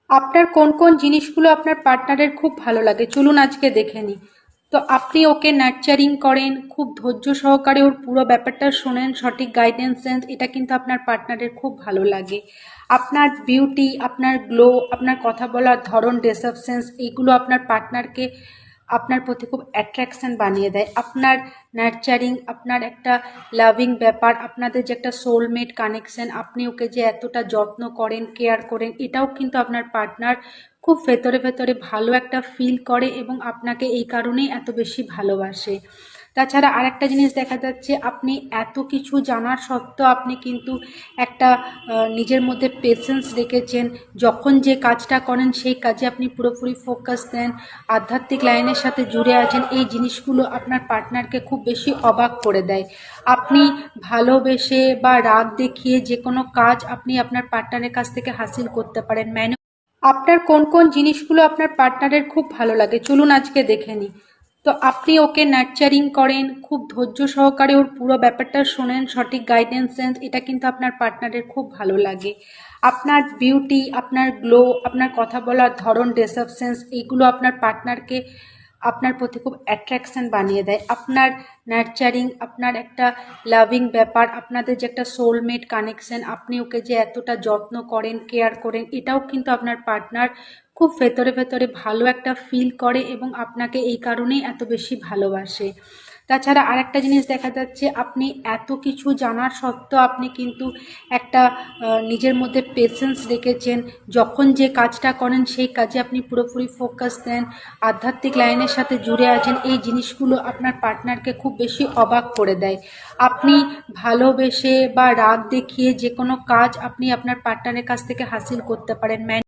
আপনার কোন কোন জিনিসগুলো আপনার পার্টনারের খুব ভালো লাগে চলুন আজকে দেখে নিই। তো আপনি ওকে নার্চারিং করেন, খুব ধৈর্য সহকারে ওর পুরো ব্যাপারটা শোনেন, সঠিক গাইডেন্স দেন, এটা কিন্তু আপনার পার্টনারের খুব ভালো লাগে। আপনার বিউটি, আপনার গ্লো, আপনার কথা বলার ধরন, ড্রেস আপ সেন্স, এইগুলো আপনার পার্টনারকে আপনার প্রতি খুব অ্যাট্রাকশন বানিয়ে দেয়। আপনার নার্চারিং, আপনার একটা লাভিং ব্যাপার, আপনাদের যে একটা সোলমেট কানেকশন, আপনি ওকে যে এতটা যত্ন করেন, কেয়ার করেন, এটাও কিন্তু আপনার পার্টনার খুব ভেতরে ভেতরে ভালো একটা ফিল করে এবং আপনাকে এই কারণেই এত বেশি ভালোবাসে। তাছাড়া আরেকটা জিনিস দেখা যাচ্ছে, আপনি এত কিছু জানার সত্ত্বেও আপনি কিন্তু একটা নিজের মধ্যে পেশেন্স রেখেছেন। যখন যে কাজটা করেন সেই কাজে আপনি পুরোপুরি ফোকাস দেন, আধ্যাত্মিক লাইনের সাথে জুড়ে আছেন। এই জিনিসগুলো আপনার পার্টনারকে খুব বেশি অবাক করে দেয়। আপনি ভালোবেসে বা রাগ দেখিয়ে যে কোনো কাজ আপনি আপনার পার্টনারের কাছ থেকে হাসিল করতে পারেন। আপনার কোন কোন জিনিসগুলো আপনার পার্টনারের খুব ভালো লাগে চলুন আজকে দেখে নিই। তো আপনি ওকে নার্চারিং করেন, খুব ধৈর্য সহকারে ওর পুরো ব্যাপারটা শোনেন, সঠিক গাইডেন্স দেন, এটা কিন্তু আপনার পার্টনারের খুব ভালো লাগে। আপনার বিউটি, আপনার গ্লো, আপনার কথা বলার ধরন, ড্রেস আপ সেন্স, এইগুলো আপনার পার্টনারকে আপনার প্রতি খুব অ্যাট্রাকশন বানিয়ে দেয়। আপনার নার্চারিং, আপনার একটা লাভিং ব্যাপার, আপনাদের যে একটা সোলমেট কানেকশন, আপনি ওকে যে এতটা যত্ন করেন, কেয়ার করেন, এটাও কিন্তু আপনার পার্টনার খুব ভেতরে ভেতরে ভালো একটা ফিল করে এবং আপনাকে এই কারণেই এত বেশি ভালোবাসে। তাছাড়া আরেকটা জিনিস দেখা যাচ্ছে, আপনি এত কিছু জানার সত্ত্বেও আপনি কিন্তু একটা নিজের মধ্যে পেশেন্স রেখেছেন। যখন যে কাজটা করেন সেই কাজে আপনি পুরোপুরি ফোকাস দেন, আধ্যাত্মিক লাইনের সাথে জুড়ে আছেন। এই জিনিসগুলো আপনার পার্টনারকে খুব বেশি অবাক করে দেয়। আপনি ভালোবেসে বা রাগ দেখিয়ে যে কোনো কাজ আপনি আপনার পার্টনারের কাছ থেকে হাসিল করতে পারেন।